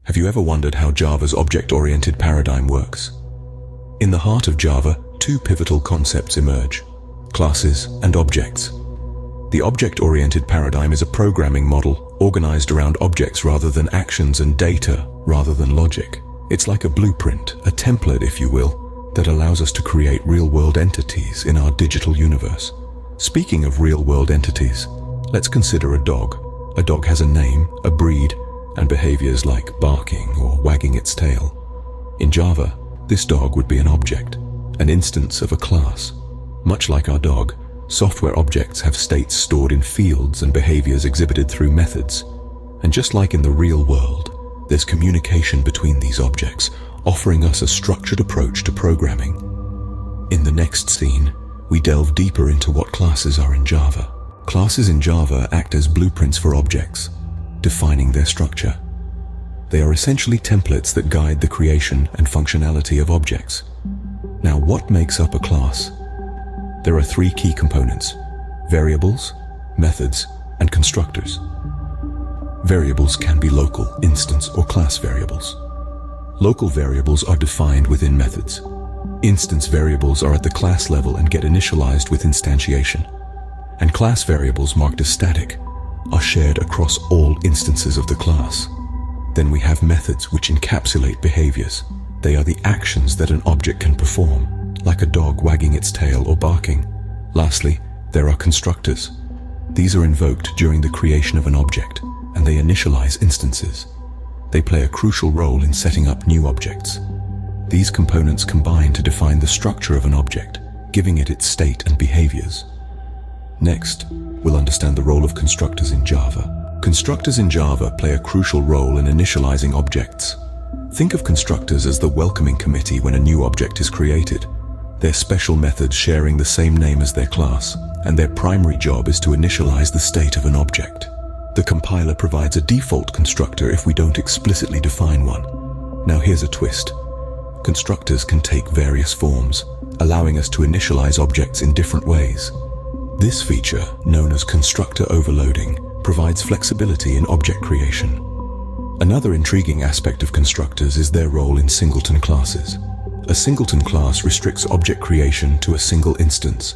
Have you ever wondered how Java's object-oriented paradigm works? In the heart of Java, two pivotal concepts emerge: classes and objects. The object-oriented paradigm is a programming model organized around objects rather than actions, and data rather than logic. It's like a blueprint, a template, if you will, that allows us to create real-world entities in our digital universe. Speaking of real-world entities, let's consider a dog. A dog has a name, a breed, and behaviors like barking or wagging its tail. In Java, this dog would be an object, an instance of a class. Much like our dog, software objects have states stored in fields and behaviors exhibited through methods. And just like in the real world, there's communication between these objects, offering us a structured approach to programming. In the next scene, we delve deeper into what classes are in Java. Classes in Java act as blueprints for objects, defining their structure. They are essentially templates that guide the creation and functionality of objects. Now, what makes up a class? There are three key components: variables, methods, and constructors. Variables can be local, instance, or class variables. Local variables are defined within methods. Instance variables are at the class level and get initialized with instantiation. And class variables marked as static are shared across all instances of the class. Then we have methods, which encapsulate behaviors. They are the actions that an object can perform, like a dog wagging its tail or barking. Lastly, there are constructors. These are invoked during the creation of an object, and they initialize instances. They play a crucial role in setting up new objects. These components combine to define the structure of an object, giving it its state and behaviors. Next, we'll understand the role of constructors in Java. Constructors in Java play a crucial role in initializing objects. Think of constructors as the welcoming committee when a new object is created. They're special methods sharing the same name as their class, and their primary job is to initialize the state of an object. The compiler provides a default constructor if we don't explicitly define one. Now here's a twist. Constructors can take various forms, allowing us to initialize objects in different ways. This feature, known as constructor overloading, provides flexibility in object creation. Another intriguing aspect of constructors is their role in singleton classes. A singleton class restricts object creation to a single instance.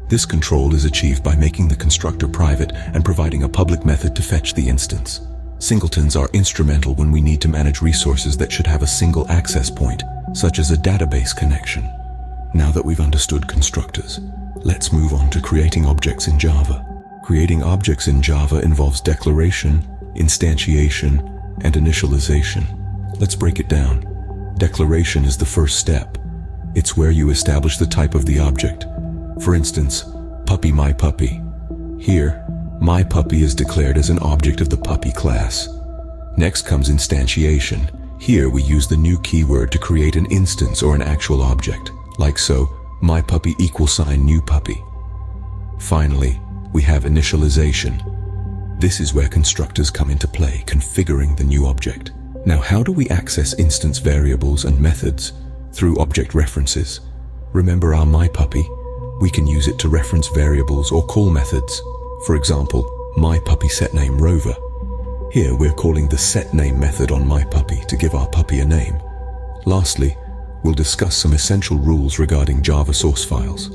This control is achieved by making the constructor private and providing a public method to fetch the instance. Singletons are instrumental when we need to manage resources that should have a single access point, such as a database connection. Now that we've understood constructors, let's move on to creating objects in Java. Creating objects in Java involves declaration, instantiation, and initialization. Let's break it down. Declaration is the first step. It's where you establish the type of the object. For instance, puppy my puppy. Here, my puppy is declared as an object of the puppy class. Next comes instantiation. Here we use the new keyword to create an instance or an actual object, like so, my puppy = new puppy. Finally, we have initialization. This is where constructors come into play, configuring the new object. Now, how do we access instance variables and methods? Through object references. Remember our my puppy? We can use it to reference variables or call methods. For example, my puppy setName Rover. Here we're calling the setName method on my puppy to give our puppy a name. Lastly, we'll discuss some essential rules regarding Java source files.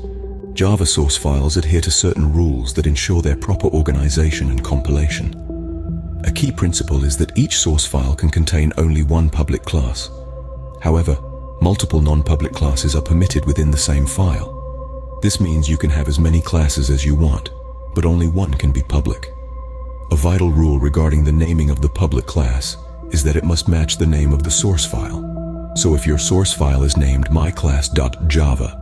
Java source files adhere to certain rules that ensure their proper organization and compilation. A key principle is that each source file can contain only one public class. However, multiple non-public classes are permitted within the same file. This means you can have as many classes as you want, but only one can be public. A vital rule regarding the naming of the public class is that it must match the name of the source file. So if your source file is named myclass.java,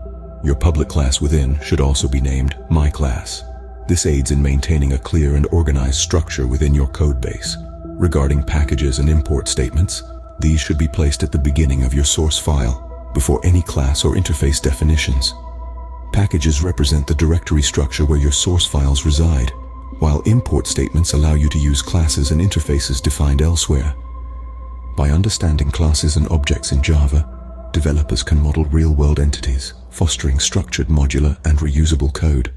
your public class within should also be named myclass. This aids in maintaining a clear and organized structure within your code base. Regarding packages and import statements, these should be placed at the beginning of your source file, before any class or interface definitions. Packages represent the directory structure where your source files reside, while import statements allow you to use classes and interfaces defined elsewhere. By understanding classes and objects in Java, developers can model real-world entities, fostering structured, modular, and reusable code.